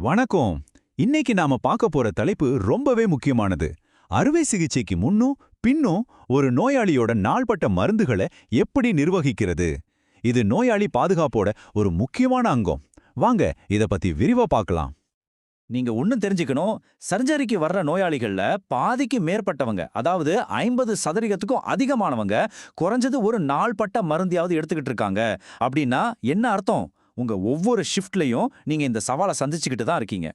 வணக்கம். இன்னைக்கு நாம பார்க்க போற தலைப்பு ரொம்பவே முக்கியமானது. அறுவை சிகிச்சைக்கு முன்னும் பின்னும் ஒரு நோயாளியோட நாள்பட்ட மருந்துகளை எப்படி நிர்வகிக்கிறது. இது நோயாளி பாதுகாப்போட ஒரு முக்கியமான அங்கம். வாங்க இத பத்தி விரிவா பார்க்கலாம். நீங்க ஒன்னும் தெரிஞ்சுக்கணும். சர்ஜரிக்கு வர்ற நோயாளிகள்ல பாதிக்கு மேற்பட்டவங்க, அதாவது 50% அதிகமானவங்க குறைஞ்சது ஒரு நாள்பட்ட மருந்தையாவது எடுத்துக்கிட்டு இருக்காங்க. அப்படின்னா என்ன அர்த்தம்? உங்க ஒவ்வொரு ஷிஃப்ட்லயும் நீங்க இந்த சவாலை சந்திச்சுக்கிட்டு தான் இருக்கீங்க.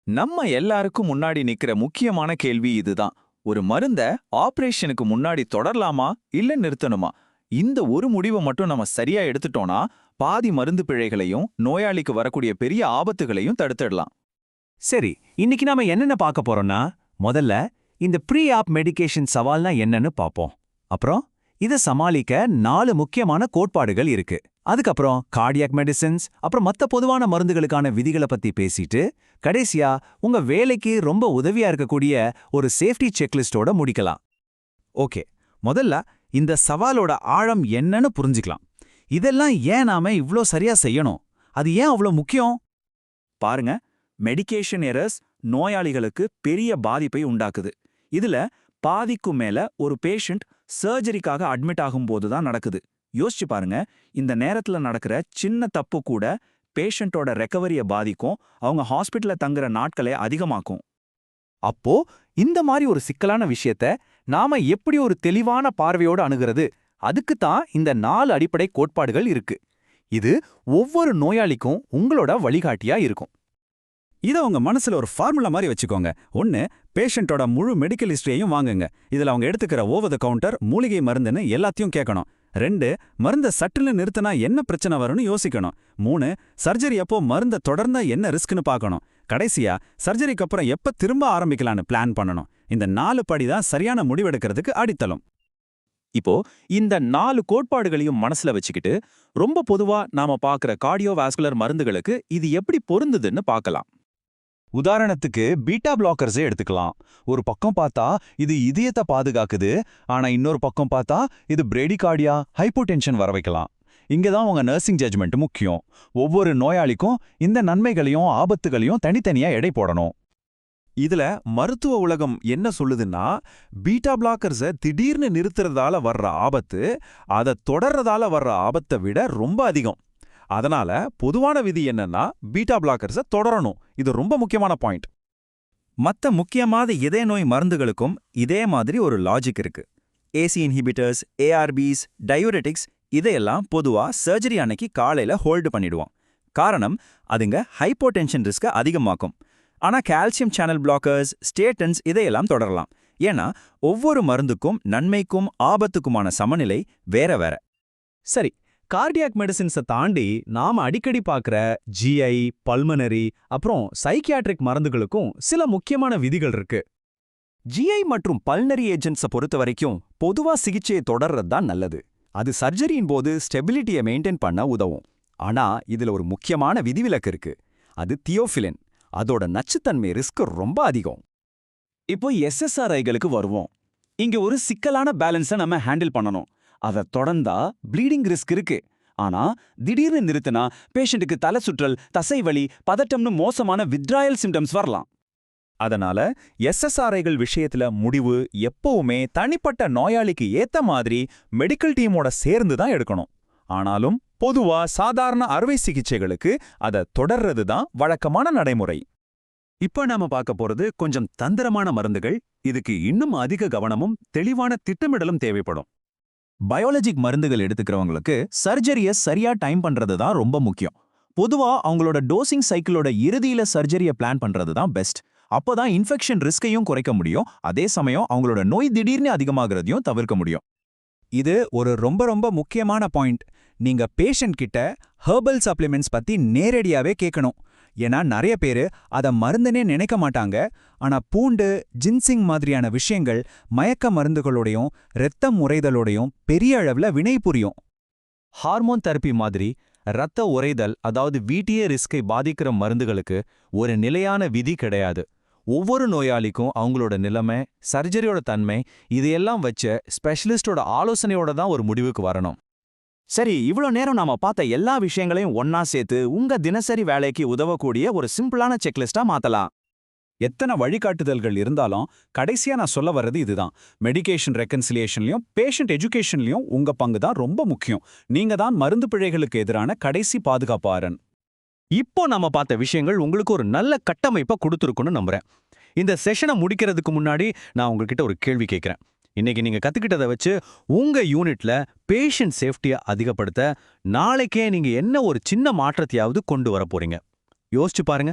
நம்ம எல்லாருக்கும் முன்னாடி நிக்கிற முக்கியமான கேள்வி இதுதான். ஒரு மருந்த ஆபரேஷனுக்கு முன்னாடி தொடரலாமா இல்ல நிறுத்தணுமா? இந்த ஒரு முடிவை மட்டும் நம்ம சரியா எடுத்துட்டோம்னா பாதி மருந்து பிழைகளையும் நோயாளிக்கு வரக்கூடிய பெரிய ஆபத்துகளையும் தடுத்துடலாம். சரி, இன்னைக்கு நாம என்னென்ன பார்க்க போறோம்னா, முதல்ல இந்த ப்ரீ ஆப் மெடிகேஷன் சவால்னா என்னன்னு பார்ப்போம். அப்புறம் இதை சமாளிக்க 4 முக்கியமான கோட்பாடுகள் இருக்கு. அதுக்கப்புறம் கார்டியாக் மெடிசின்ஸ், அப்புறம் மத்த பொதுவான மருந்துகளுக்கான விதிகளை பத்தி பேசிட்டு, கடைசியா உங்க வேலைக்கு ரொம்ப உதவியா இருக்கக்கூடிய ஒரு சேஃப்டி செக்லிஸ்டோட முடிக்கலாம். ஓகே, முதல்ல இந்த சவாலோட ஆழம் என்னன்னு புரிஞ்சுக்கலாம். இதெல்லாம் ஏன் நாம இவ்ளோ சரியா செய்யணும்? அது ஏன் அவ்ளோ முக்கியம்? பாருங்க, மெடிகேஷன் எரர்ஸ் நோயாளிகளுக்கு பெரிய பாதிப்பை உண்டாக்குது. இதுல பாதிக்கும் மேல ஒரு பேஷண்ட் சர்ஜரிக்காக அட்மிட் ஆகும்போது தான் நடக்குது. யோசிச்சு பாருங்க, இந்த நேரத்துல நடக்கிற சின்ன தப்பு கூட பேஷண்டோட ரெக்கவரியை பாதிக்கும், அவங்க ஹாஸ்பிட்டல்ல தங்குற நாட்களை அதிகமாக்கும். அப்போ இந்த மாதிரி ஒரு சிக்கலான விஷயத்த நாம எப்படி ஒரு தெளிவான பார்வையோட அணுகிறது? அதுக்கு தான் இந்த 4 அடிப்படை கோட்பாடுகள் இருக்கு. இது ஒவ்வொரு நோயாளிக்கும் உங்களோட வழிகாட்டியா இருக்கும். இதை உங்க மனசுல ஒரு ஃபார்முலா மாதிரி வச்சுக்கோங்க. 1, பேஷண்டோட முழு மெடிக்கல் ஹிஸ்டரியையும் வாங்குங்க. இதுல அவங்க எடுத்துக்கிற ஓவர் த கவுண்டர், மூலிகை மருந்துன்னு எல்லாத்தையும் கேட்கணும். 2, மருந்த சட்டுன்னு நிறுத்தினா என்ன பிரச்சனை வரும்னு யோசிக்கணும். 3, சர்ஜரி அப்போ மருந்த தொடர்ந்தா என்ன ரிஸ்க்னு பார்க்கணும். கடைசியா சர்ஜரிக்கு அப்புறம் எப்ப திரும்ப ஆரம்பிக்கலான்னு பிளான் பண்ணணும். இந்த 4 படி தான் சரியான முடிவெடுக்கிறதுக்கு அடித்தளம். இப்போ இந்த 4 கோட்பாடுகளையும் மனசுல வச்சுக்கிட்டு ரொம்ப பொதுவா நாம பார்க்குற கார்டியோவாஸ்குலர் மருந்துகளுக்கு இது எப்படி பொருந்துதுன்னு பார்க்கலாம். உதாரணத்துக்கு பீட்டா பிளாக்கர்ஸே எடுத்துக்கலாம். ஒரு பக்கம் பார்த்தா இது இதயத்தை பாதுகாக்குது, ஆனா இன்னொரு பக்கம் பார்த்தா இது பிரேடிகார்டியா, ஹைப்போடென்ஷன் வர வைக்கலாம். இங்க தான் உங்க நர்சிங் ஜட்ஜ்மெண்ட் முக்கியம். ஒவ்வொரு நோயாளிக்கும் இந்த நன்மைகளையும் ஆபத்துகளையும் தனித்தனியா எடை போடணும். இதுல மருத்துவ உலகம் என்ன சொல்லுதுன்னா, பீட்டா பிளாக்கர்ஸை திடீர்னு நிறுத்துறதால வர்ற ஆபத்து அதை தொடர்றதால வர்ற ஆபத்தை விட ரொம்ப அதிகம். அதனால பொதுவான விதி என்னன்னா, பீட்டா பிளாக்கர்ஸை தொடரணும். இது ரொம்ப முக்கியமான பாயிண்ட். மத்த முக்கியமான இதய நோய் மருந்துகளுக்கும் இதே மாதிரி ஒரு லாஜிக் இருக்கு. ஏசி இன்ஹிபிட்டர்ஸ், ஏஆர்பிஸ், டயூரெட்டிக்ஸ் இதையெல்லாம் பொதுவா சர்ஜரி அன்னைக்கு காலையில ஹோல்டு பண்ணிடுவோம். காரணம், அதுங்க ஹைப்போடென்ஷன் ரிஸ்கை அதிகமாக்கும். ஆனா கால்சியம் சேனல் பிளாக்கர்ஸ், ஸ்டேட்டன்ஸ் இதையெல்லாம் தொடரலாம். ஏன்னா ஒவ்வொரு மருந்துக்கும் நன்மைக்கும் ஆபத்துக்குமான சமநிலை வேற வேற. சரி, கார்டியாக் மெடிசின்ஸை தாண்டி நாம அடிக்கடி பார்க்குற ஜிஐ, பல்மனரி, அப்புறம் சைக்கியாட்ரிக் மருந்துகளுக்கும் சில முக்கியமான விதிகள் இருக்கு. ஜிஐ மற்றும் பல்னரி ஏஜென்ட்ஸை பொறுத்த வரைக்கும் பொதுவா சிகிச்சையை தொடர்றது தான் நல்லது. அது சர்ஜரியின் போது ஸ்டெபிலிட்டியை மெயின்டைன் பண்ண உதவும். ஆனா இதுல ஒரு முக்கியமான விதிவிலக்கு இருக்கு. அது தியோஃபிலின். அதோட நச்சுத்தன்மை ரிஸ்க் ரொம்ப அதிகம். இப்போ எஸ்எஸ்ஆர்ஐகளுக்கு வருவோம். இங்க ஒரு சிக்கலான பேலன்ஸை நம்ம ஹேண்டில் பண்ணணும். அதை தொடர்ந்தா ப்ளீடிங் ரிஸ்க் இருக்கு. ஆனா திடீர்னு நிறுத்தினா பேஷண்ட்டுக்கு தலை சுற்றல், தசைவலி, பதட்டம்னு மோசமான வித்ராயல் சிம்டம்ஸ் வரலாம். அதனால எஸ்எஸ்ஆர்ஐகள் விஷயத்துல முடிவு எப்பவுமே தனிப்பட்ட நோயாளிக்கு ஏத்த மாதிரி மெடிக்கல் டீமோட சேர்ந்து தான் எடுக்கணும். ஆனாலும் பொதுவா சாதாரண அறுவை சிகிச்சைகளுக்கு அதை தொடர்றது தான் வழக்கமான நடைமுறை. இப்ப நாம பார்க்க போறது கொஞ்சம் தந்திரமான மருந்துகள். இதுக்கு இன்னும் அதிக கவனமும் தெளிவான திட்டமிடலும் தேவைப்படும். பயாலஜிக் மருந்துகள் எடுத்துக்கிறவங்களுக்கு சர்ஜரியை சரியா டைம் பண்றது தான் ரொம்ப முக்கியம். பொதுவா அவங்களோட டோசிங் சைக்கிளோட இறுதியில சர்ஜரியை பிளான் பண்றது தான் பெஸ்ட். அப்போதான் இன்ஃபெக்ஷன் ரிஸ்கையும் குறைக்க முடியும், அதே சமயம் அவங்களோட நோய் திடீர்னு அதிகமாகிறதையும் தவிர்க்க முடியும். இது ஒரு ரொம்ப ரொம்ப முக்கியமான பாயிண்ட். நீங்க பேஷண்ட் கிட்ட ஹெர்பல் சப்ளிமெண்ட்ஸ் பத்தி நேரடியாவே கேட்கணும். ஏன்னா நிறைய பேரு அதை மருந்துனே நினைக்க மாட்டாங்க. ஆனா பூண்டு, ஜின்சிங் மாதிரியான விஷயங்கள் மயக்க மருந்துகளோடையும் இரத்தம் உறைதலோடையும் பெரிய அளவுல வினை புரியும். ஹார்மோன் தெரப்பி மாதிரி இரத்த உறைதல், அதாவது VTA ரிஸ்கை பாதிக்கிற மருந்துகளுக்கு ஒரு நிலையான விதி கிடையாது. ஒவ்வொரு நோயாளிக்கும் அவங்களோட நிலைமை, சர்ஜரியோட தன்மை, இதையெல்லாம் வச்ச ஸ்பெஷலிஸ்டோட ஆலோசனையோட தான் ஒரு முடிவுக்கு வரணும். சரி, இவ்ளோ நேரம் நாம பார்த்த எல்லா விஷயங்களையும் ஒன்னா சேர்த்து உங்க தினசரி வேலைக்கு உதவக்கூடிய ஒரு சிம்பிளான செக்லிஸ்டா மாத்தலாம். எத்தனை வழிகாட்டுதல்கள் இருந்தாலும் கடைசியா நான் சொல்ல வர்றது இதுதான். மெடிகேஷன் ரெக்கன்சிலியேஷன்லயும் பேஷண்ட் எஜுகேஷன்லயும் உங்க பங்கு தான் ரொம்ப முக்கியம். நீங்க தான் மருந்து பிழைகளுக்கு எதிரான கடைசி பாதுகாப்பாரன். இப்போ நாம பார்த்த விஷயங்கள் உங்களுக்கு ஒரு நல்ல கட்டமைப்பை கொடுத்துருக்குன்னு நம்புறேன். இந்த செஷனை முடிக்கிறதுக்கு முன்னாடி நான் உங்ககிட்ட ஒரு கேள்வி கேட்கிறேன். இன்னைக்கு நீங்க கத்துக்கிட்டதை வச்சு உங்க யூனிட்ல பேஷண்ட் சேஃப்டியை அதிகப்படுத்த நாளைக்கே நீங்க என்ன ஒரு சின்ன மாற்றத்தையாவது கொண்டு வர போறீங்க? யோசிச்சு பாருங்க.